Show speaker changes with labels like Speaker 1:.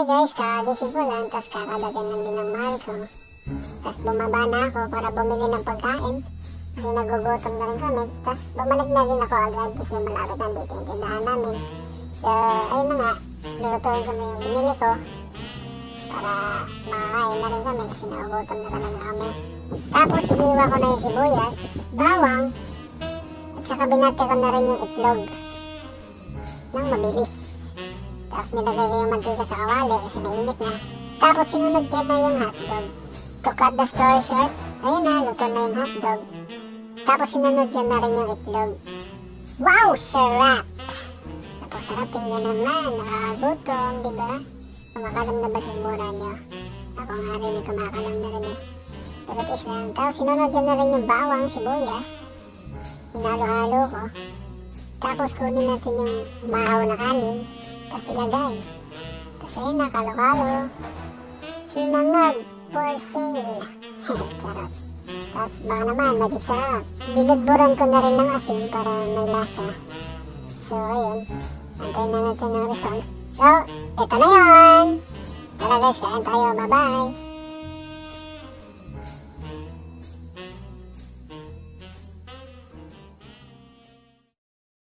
Speaker 1: guys, kagising ko lang, tapos kakadating lang din ng mahal ko. Tapos bumaba na ako para bumili ng pagkain. Kasi nagugutom na rin kami. Tapos bumalik na rin ako agad kasi malapit na dito yung tindahan namin. So, ayun na nga, lulutuin ko na yung binili ko para makakain na rin kami kasi nagugutom na talaga kami. Tapos iniwa ko na yung sibuyas, bawang, at saka binati ko na rin yung itlog nang mabilis. Tapos nilagay ko yung mantika sa kawali kasi mainit na. Tapos sinunod ko na yung hotdog. To cut the story short, ayun na, luto na yung hotdog. Tapos sinunod ko na rin yung itlog. Wow! Sarap! Tapos sarapin nyo naman, nakakagutom, diba? Kumakalam na ba sa mura nyo? Ako nga rin ay kumakalam na rin eh. Pero tis lang. Tapos sinunod ko na rin yung bawang, sibuyas. Hinalo-halo ko. Tapos kunin natin yung mahaw na kanin. Tapos ilagay. Tapos ayun na, kalo-kalo. Sinangag for sale. Charot. Tapos baka naman, magic sarap. Binudburan ko na rin ng asin para may lasa. So ayun, antayin na natin ng result. So, ito na yun. Tara guys, kain tayo. Bye-bye.